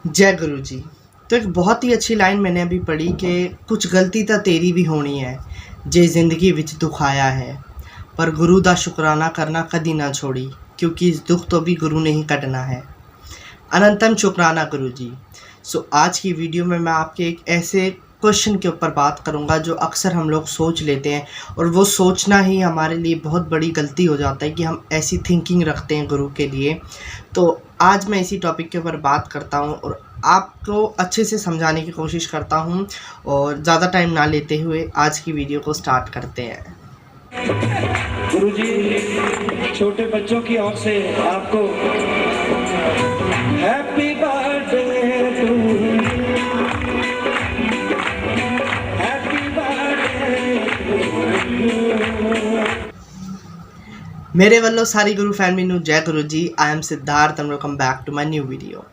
जय गुरु जी। तो एक बहुत ही अच्छी लाइन मैंने अभी पढ़ी कि कुछ गलती तो तेरी भी होनी है जे जिंदगी विच दुख आया है, पर गुरु दा शुकराना करना कदी ना छोड़ी, क्योंकि इस दुख तो भी गुरु ने ही कटना है। अनंतम शुक्राना गुरु जी। आज की वीडियो में मैं आपके एक ऐसे क्वेश्चन के ऊपर बात करूंगा जो अक्सर हम लोग सोच लेते हैं, और वो सोचना ही हमारे लिए बहुत बड़ी गलती हो जाता है कि हम ऐसी थिंकिंग रखते हैं गुरु के लिए। तो आज मैं इसी टॉपिक के ऊपर बात करता हूं और आपको अच्छे से समझाने की कोशिश करता हूं, और ज़्यादा टाइम ना लेते हुए आज की वीडियो को स्टार्ट करते हैं। गुरुजी, छोटे बच्चों की ओर से आपको happy birthday to happy birthday मेरे वालों सारी गुरु फैमिली नु जय गुरु जी। I am Siddharth and welcome back to my new video.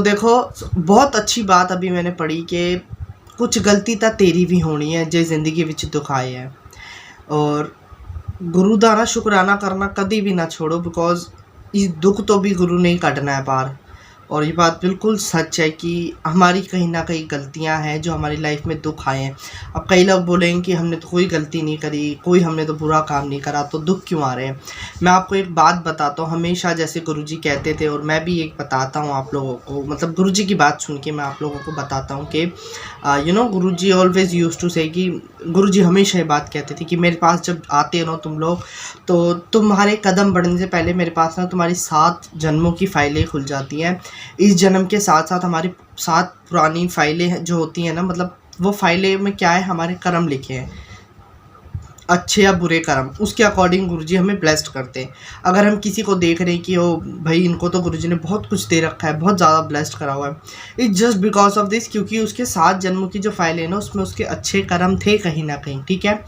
देखो, बहुत अच्छी बात अभी मैंने पढ़ी कि कुछ गलती तो तेरी भी होनी है जे जिंदगी विच दुख आए है, और गुरु दा ना शुकराना करना कभी भी ना छोड़ो, बिकॉज इस दुख तो भी गुरु ने ही कटना है पार। और ये बात बिल्कुल सच है कि हमारी कहीं ना कहीं गलतियां हैं जो हमारी लाइफ में दुख आए हैं। अब कई लोग बोलेंगे कि हमने तो कोई गलती नहीं करी, कोई हमने तो बुरा काम नहीं करा, तो दुख क्यों आ रहे हैं। मैं आपको एक बात बताता हूँ, हमेशा जैसे गुरुजी कहते थे, और मैं भी एक बताता हूँ आप लोगों को, मतलब गुरुजी की बात सुन के मैं आप लोगों को बताता हूँ कि गुरुजी ऑलवेज यूज टू से कि गुरुजी हमेशा ये बात कहते थे कि मेरे पास जब आते हो ना तुम लोग, तो तुम्हारे कदम बढ़ने से पहले मेरे पास ना तुम्हारी 7 जन्मों की फाइलें खुल जाती हैं। इस जन्म के साथ साथ हमारी 7 पुरानी फाइलें जो होती हैं ना, मतलब वो फाइलें में क्या है, हमारे कर्म लिखे हैं, अच्छे या बुरे कर्म, उसके अकॉर्डिंग गुरुजी हमें ब्लेस्ड करते हैं। अगर हम किसी को देख रहे हैं कि ओ भाई इनको तो गुरुजी ने बहुत कुछ दे रखा है, बहुत ज़्यादा ब्लेस्ड करा हुआ है, it's just because of this, क्योंकि उसके 7 जन्मों की जो फाइलें हैं ना, उसमें उसके अच्छे कर्म थे कहीं ना कहीं, ठीक है।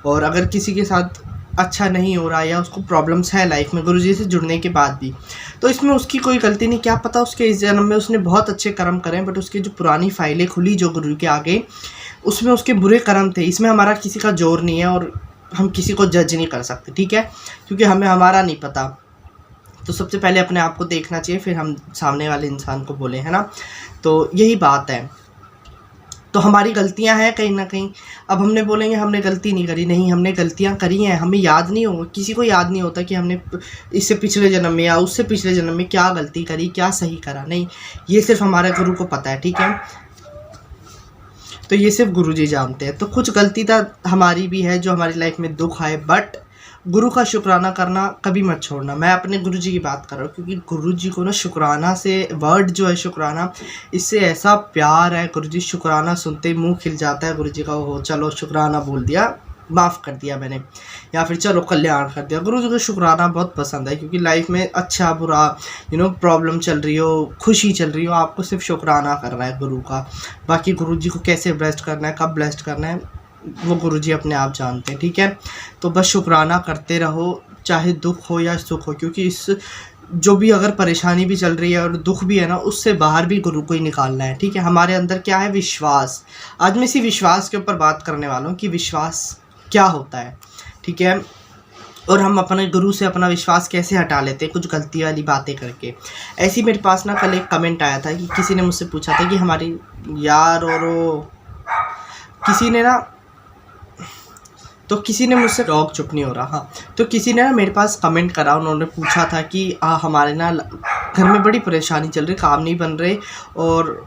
और अगर किसी के साथ अच्छा नहीं हो रहा या उसको प्रॉब्लम्स है लाइफ में गुरुजी से जुड़ने के बाद भी, तो इसमें उसकी कोई गलती नहीं। क्या पता उसके इस जन्म में उसने बहुत अच्छे कर्म करें, बट उसकी जो पुरानी फाइलें खुली जो गुरु के आगे, उसमें उसके बुरे कर्म थे। इसमें हमारा किसी का जोर नहीं है, और हम किसी को जज नहीं कर सकते, ठीक है, क्योंकि हमें हमारा नहीं पता। तो सबसे पहले अपने आप को देखना चाहिए, फिर हम सामने वाले इंसान को बोले, है ना। तो यही बात है। तो हमारी गलतियां हैं कहीं ना कहीं। अब हमने बोलेंगे हमने गलती नहीं करी, नहीं, हमने गलतियां करी हैं, हमें याद नहीं होगा, किसी को याद नहीं होता कि हमने इससे पिछले जन्म में या उससे पिछले जन्म में क्या गलती करी, क्या सही करा, नहीं, ये सिर्फ हमारे गुरु को पता है, ठीक है। तो ये सिर्फ गुरु जी जानते हैं। तो कुछ गलती तो हमारी भी है जो हमारी लाइफ में दुख आए, बट गुरु का शुक्राना करना कभी मत छोड़ना। मैं अपने गुरु जी की बात कर रहा हूँ, क्योंकि गुरु जी को ना शुक्राना से, वर्ड जो है शुक्राना, इससे ऐसा प्यार है। गुरु जी शुक्राना सुनते ही मुंह खिल जाता है गुरु जी का, हो चलो शुक्राना बोल दिया, माफ़ कर दिया मैंने, या फिर चलो कल्याण कर दिया। गुरु जी को शुक्राना बहुत पसंद है, क्योंकि लाइफ में अच्छा बुरा प्रॉब्लम चल रही हो, खुशी चल रही हो, आपको सिर्फ शुक्राना करना है गुरु का। बाकी गुरु जी को कैसे ब्लेस्ड करना है, कब ब्लेस्ड करना है, वो गुरुजी अपने आप जानते हैं, ठीक है। तो बस शुक्राना करते रहो, चाहे दुख हो या सुख हो, क्योंकि इस जो भी अगर परेशानी भी चल रही है और दुख भी है ना, उससे बाहर भी गुरु को ही निकालना है, ठीक है। हमारे अंदर क्या है, विश्वास। आज मैं इसी विश्वास के ऊपर बात करने वाला हूँ कि विश्वास क्या होता है, ठीक है, और हम अपने गुरु से अपना विश्वास कैसे हटा लेते हैं कुछ गलती वाली बातें करके। ऐसी मेरे पास ना कल एक कमेंट आया था कि किसी ने मुझसे पूछा था कि हमारी यार, और किसी ने ना, तो किसी ने मुझसे, डॉग चुप नहीं हो रहा, हाँ, तो किसी ने ना मेरे पास कमेंट करा, उन्होंने पूछा था कि हमारे ना घर में बड़ी परेशानी चल रही, काम नहीं बन रहे, और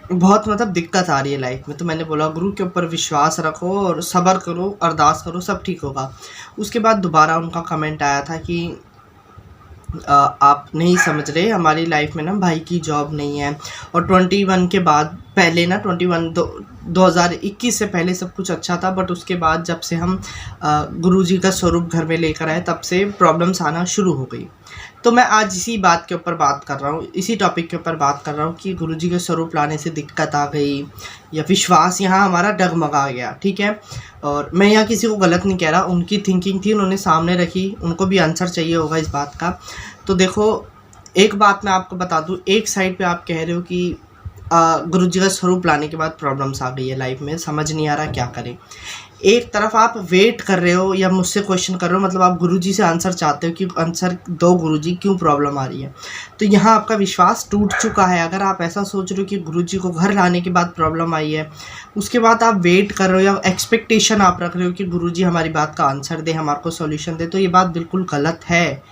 बहुत मतलब दिक्कत आ रही है लाइफ में। तो मैंने बोला गुरु के ऊपर विश्वास रखो और सब्र करो, अरदास करो, सब ठीक होगा। उसके बाद दोबारा उनका कमेंट आया था कि आप नहीं समझ रहे, हमारी लाइफ में ना भाई की जॉब नहीं है, और 21 के बाद, पहले ना 2021 से पहले सब कुछ अच्छा था, बट उसके बाद जब से हम गुरुजी का स्वरूप घर में लेकर आए, तब से प्रॉब्लम्स आना शुरू हो गई। तो मैं आज इसी बात के ऊपर बात कर रहा हूँ, इसी टॉपिक के ऊपर बात कर रहा हूँ कि गुरुजी के स्वरूप लाने से दिक्कत आ गई, या विश्वास यहाँ हमारा डगमगा गया, ठीक है। और मैं यहाँ किसी को गलत नहीं कह रहा, उनकी थिंकिंग थी, उन्होंने सामने रखी, उनको भी आंसर चाहिए होगा इस बात का। तो देखो, एक बात मैं आपको बता दूँ, एक साइड पे आप कह रहे हो कि गुरुजी का स्वरूप लाने के बाद प्रॉब्लम्स आ गई है लाइफ में, समझ नहीं आ रहा क्या करें। एक तरफ आप वेट कर रहे हो या मुझसे क्वेश्चन कर रहे हो, मतलब आप गुरुजी से आंसर चाहते हो कि आंसर दो गुरुजी, क्यों प्रॉब्लम आ रही है। तो यहाँ आपका विश्वास टूट चुका है। अगर आप ऐसा सोच रहे हो कि गुरुजी को घर लाने के बाद प्रॉब्लम आई है, उसके बाद आप वेट कर रहे हो या एक्सपेक्टेशन आप रख रहे हो कि गुरुजी हमारी बात का आंसर दे, हमारे को सॉल्यूशन दे, तो ये बात बिल्कुल गलत है।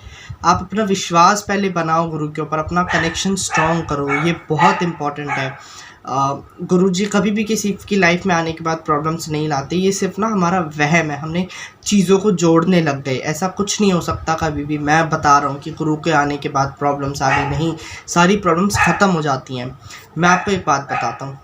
आप अपना विश्वास पहले बनाओ गुरु के ऊपर, अपना कनेक्शन स्ट्रॉन्ग करो, ये बहुत इंपॉर्टेंट है। गुरुजी कभी भी किसी की लाइफ में आने के बाद प्रॉब्लम्स नहीं लाते, ये सिर्फ ना हमारा वहम है, हमने चीज़ों को जोड़ने लग गए। ऐसा कुछ नहीं हो सकता कभी भी। मैं बता रहा हूँ कि गुरु के आने के बाद प्रॉब्लम्स आ गई, नहीं, सारी प्रॉब्लम्स ख़त्म हो जाती हैं। मैं आपको एक बात बताता हूँ,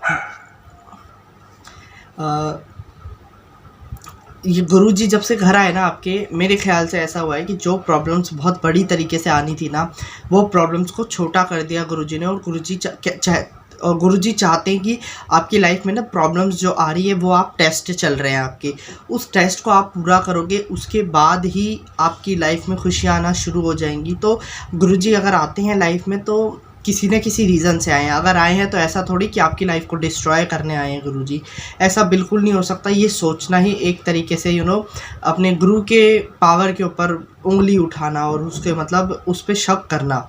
ये गुरुजी जब से घर आए ना आपके, मेरे ख्याल से ऐसा हुआ है कि जो प्रॉब्लम्स बहुत बड़ी तरीके से आनी थी ना, वो प्रॉब्लम्स को छोटा कर दिया गुरुजी ने। और गुरुजी चाहते हैं कि आपकी लाइफ में ना प्रॉब्लम्स जो आ रही है, वो आप टेस्ट चल रहे हैं आपके, उस टेस्ट को आप पूरा करोगे, उसके बाद ही आपकी लाइफ में खुशियाँ आना शुरू हो जाएंगी। तो गुरुजी अगर आते हैं लाइफ में तो किसी न किसी रीज़न से आए हैं। अगर आए हैं तो ऐसा थोड़ी कि आपकी लाइफ को डिस्ट्रॉय करने आए हैं गुरुजी, ऐसा बिल्कुल नहीं हो सकता। ये सोचना ही एक तरीके से अपने गुरु के पावर के ऊपर उंगली उठाना और उसके मतलब उस पर शक करना,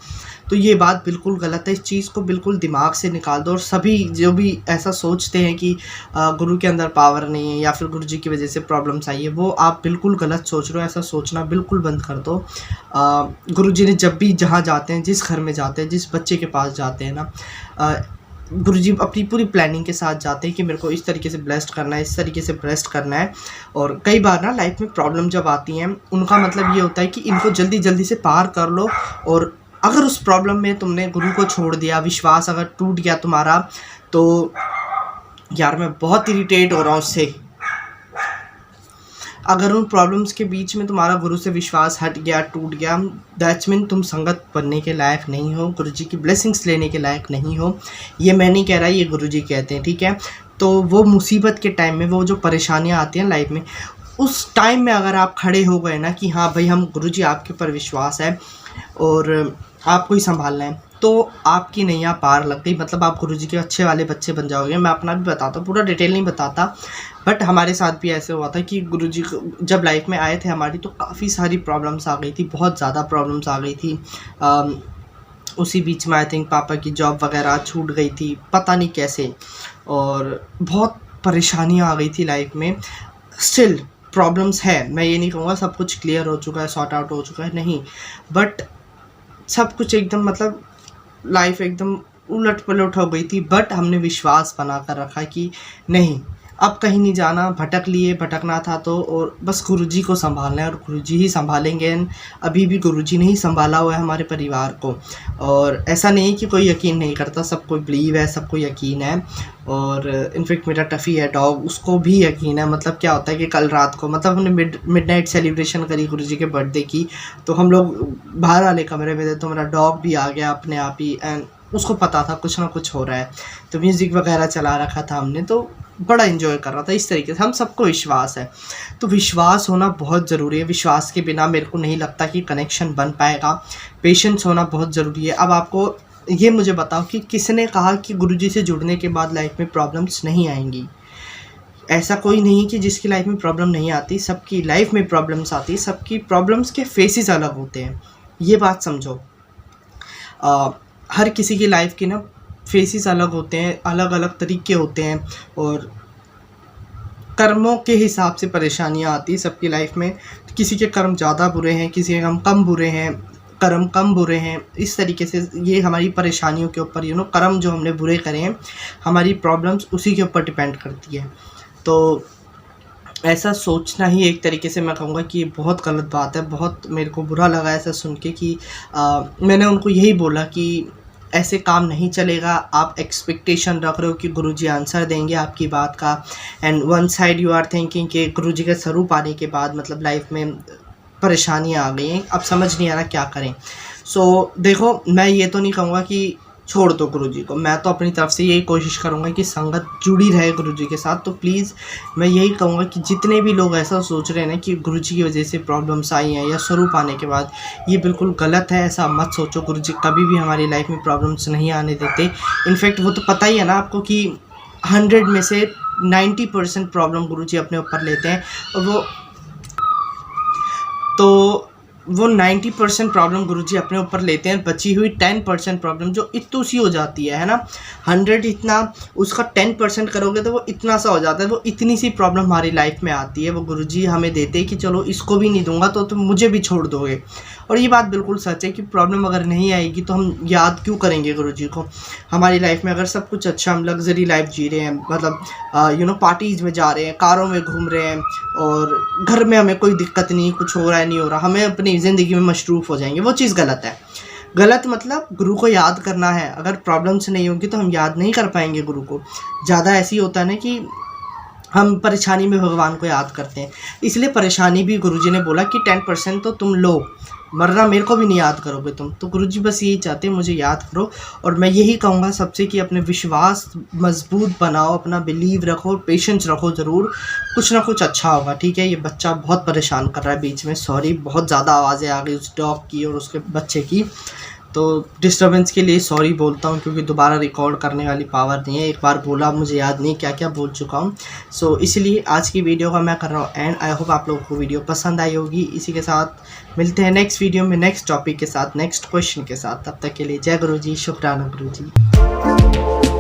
तो ये बात बिल्कुल गलत है। इस चीज़ को बिल्कुल दिमाग से निकाल दो। और सभी जो भी ऐसा सोचते हैं कि गुरु के अंदर पावर नहीं है या फिर गुरुजी की वजह से प्रॉब्लम्स आई है, वो आप बिल्कुल गलत सोच रहे हो। ऐसा सोचना बिल्कुल बंद कर दो। गुरुजी ने जब भी जहाँ जाते हैं, जिस घर में जाते हैं, जिस बच्चे के पास जाते हैं ना, गुरुजी अपनी पूरी प्लानिंग के साथ जाते हैं कि मेरे को इस तरीके से ब्लेस्ड करना है, इस तरीके से ब्लेस्ड करना है। और कई बार ना लाइफ में प्रॉब्लम जब आती हैं, उनका मतलब ये होता है कि इनको जल्दी जल्दी से पार कर लो। और अगर उस प्रॉब्लम में तुमने गुरु को छोड़ दिया, विश्वास अगर टूट गया तुम्हारा, तो यार मैं बहुत इरिटेट हो रहा हूँ उससे। अगर उन प्रॉब्लम्स के बीच में तुम्हारा गुरु से विश्वास हट गया, टूट गया, दैट्स मीन तुम संगत बनने के लायक नहीं हो, गुरुजी की ब्लेसिंग्स लेने के लायक नहीं हो। ये मैं नहीं कह रहा, ये गुरुजी कहते हैं, ठीक है। तो वो मुसीबत के टाइम में, वो जो परेशानियाँ आती हैं लाइफ में, उस टाइम में अगर आप खड़े हो गए ना कि हाँ भाई, हम गुरुजी आपके ऊपर विश्वास है और आपको ही संभालना है, तो आपकी नैया पार लग गई। मतलब आप गुरुजी के अच्छे वाले बच्चे बन जाओगे। मैं अपना भी बताता हूँ, पूरा डिटेल नहीं बताता, बट हमारे साथ भी ऐसे हुआ था कि गुरुजी जब लाइफ में आए थे हमारी, तो काफ़ी सारी प्रॉब्लम्स आ गई थी, बहुत ज़्यादा प्रॉब्लम्स आ गई थी। उसी बीच में आई थिंक पापा की जॉब वगैरह छूट गई थी, पता नहीं कैसे, और बहुत परेशानियाँ आ गई थी लाइफ में। स्टिल प्रॉब्लम्स है, मैं ये नहीं कहूँगा सब कुछ क्लियर हो चुका है, सॉर्ट आउट हो चुका है, नहीं, बट सब कुछ एकदम मतलब लाइफ एकदम उलट पलट हो गई थी। बट हमने विश्वास बना कर रखा कि नहीं, अब कहीं नहीं जाना, भटक लिए, भटकना था तो, और बस गुरुजी को संभालना है और गुरुजी ही संभालेंगे। अभी भी गुरुजी ने ही संभाला हुआ है हमारे परिवार को। और ऐसा नहीं कि कोई यकीन नहीं करता, सबको बिलीव है, सबको यकीन है। और इनफेक्ट मेरा टफ़ी है डॉग, उसको भी यकीन है। मतलब क्या होता है कि कल रात को, मतलब हमने मिडनाइट सेलिब्रेशन करी गुरुजी के बर्थडे की, तो हम लोग बाहर वाले कमरे में थे, तो मेरा डॉग भी आ गया अपने आप ही, एंड उसको पता था कुछ ना कुछ हो रहा है, तो म्यूज़िक वगैरह चला रखा था हमने, तो बड़ा इन्जॉय कर रहा था। इस तरीके से हम सबको विश्वास है, तो विश्वास होना बहुत ज़रूरी है। विश्वास के बिना मेरे को नहीं लगता कि कनेक्शन बन पाएगा। पेशेंस होना बहुत ज़रूरी है। अब आपको ये मुझे बताओ कि किसने कहा कि गुरुजी से जुड़ने के बाद लाइफ में प्रॉब्लम्स नहीं आएंगी? ऐसा कोई नहीं कि जिसकी लाइफ में प्रॉब्लम नहीं आती, सबकी लाइफ में प्रॉब्लम्स आती है। सबकी प्रॉब्लम्स के फेसेस अलग होते हैं, ये बात समझो। हर किसी की लाइफ के ना फेसेस अलग होते हैं, अलग अलग तरीके होते हैं, और कर्मों के हिसाब से परेशानियां आती हैं सबकी लाइफ में। किसी के कर्म ज़्यादा बुरे हैं, किसी के कर्म कम बुरे हैं, कर्म कम बुरे हैं। इस तरीके से ये हमारी परेशानियों के ऊपर कर्म जो हमने बुरे करे हैं, हमारी प्रॉब्लम्स उसी के ऊपर डिपेंड करती है। तो ऐसा सोचना ही एक तरीके से मैं कहूँगा कि बहुत गलत बात है। बहुत मेरे को बुरा लगा ऐसा सुन के कि मैंने उनको यही बोला कि ऐसे काम नहीं चलेगा। आप एक्सपेक्टेशन रख रहे हो कि गुरुजी आंसर देंगे आपकी बात का, and one side you are thinking कि गुरुजी का स्वरूप आने के बाद मतलब लाइफ में परेशानियाँ आ गई हैं, अब समझ नहीं आ रहा क्या करें। सो देखो, मैं ये तो नहीं कहूँगा कि छोड़ दो गुरुजी को, मैं तो अपनी तरफ से यही कोशिश करूँगा कि संगत जुड़ी रहे गुरुजी के साथ। तो प्लीज़ मैं यही कहूँगा कि जितने भी लोग ऐसा सोच रहे हैं ना कि गुरुजी की वजह से प्रॉब्लम्स आई हैं या स्वरूप आने के बाद, ये बिल्कुल गलत है। ऐसा मत सोचो, गुरुजी कभी भी हमारी लाइफ में प्रॉब्लम्स नहीं आने देते। इनफैक्ट वो तो पता ही है ना आपको कि 100 में से 90% प्रॉब्लम गुरुजी अपने ऊपर लेते हैं, और वो 90% प्रॉब्लम गुरुजी अपने ऊपर लेते हैं। बची हुई 10% प्रॉब्लम जो इतू सी हो जाती है ना, 100 इतना, उसका 10% करोगे तो वो इतना सा हो जाता है। वो इतनी सी प्रॉब्लम हमारी लाइफ में आती है, वो गुरुजी हमें देते हैं कि चलो इसको भी नहीं दूंगा तो तुम मुझे भी छोड़ दोगे। और ये बात बिल्कुल सच है कि प्रॉब्लम अगर नहीं आएगी तो हम याद क्यों करेंगे गुरुजी को। हमारी लाइफ में अगर सब कुछ अच्छा, हम लग्जरी लाइफ जी रहे हैं, मतलब पार्टीज़ में जा रहे हैं, कारों में घूम रहे हैं, और घर में हमें कोई दिक्कत नहीं, कुछ हो रहा है नहीं हो रहा, हमें अपनी ज़िंदगी में मशरूफ़ हो जाएंगे, वो चीज़ गलत है। गलत मतलब गुरु को याद करना है। अगर प्रॉब्लम्स नहीं होंगी तो हम याद नहीं कर पाएंगे गुरु को। ज़्यादा ऐसी होता है ना कि हम परेशानी में भगवान को याद करते हैं, इसलिए परेशानी भी गुरुजी ने बोला कि 10% तो तुम लो, मरना मेरे को भी नहीं याद करोगे तुम। तो गुरुजी बस यही चाहते हैं, मुझे याद करो। और मैं यही कहूँगा सबसे कि अपने विश्वास मजबूत बनाओ, अपना बिलीव रखो, पेशेंस रखो, ज़रूर कुछ ना कुछ अच्छा होगा। ठीक है, ये बच्चा बहुत परेशान कर रहा है बीच में, सॉरी, बहुत ज़्यादा आवाज़ें आ गई उस डॉग की और उसके बच्चे की, तो डिस्टर्बेंस के लिए सॉरी बोलता हूँ, क्योंकि दोबारा रिकॉर्ड करने वाली पावर नहीं है। एक बार बोला, मुझे याद नहीं क्या क्या बोल चुका हूँ। सो इसलिए आज की वीडियो का मैं कर रहा हूँ एंड। आई होप आप लोगों को वीडियो पसंद आई होगी। इसी के साथ मिलते हैं नेक्स्ट वीडियो में, नेक्स्ट टॉपिक के साथ, नेक्स्ट क्वेश्चन के साथ। तब तक के लिए जय गुरुजी, शुक्राना गुरुजी।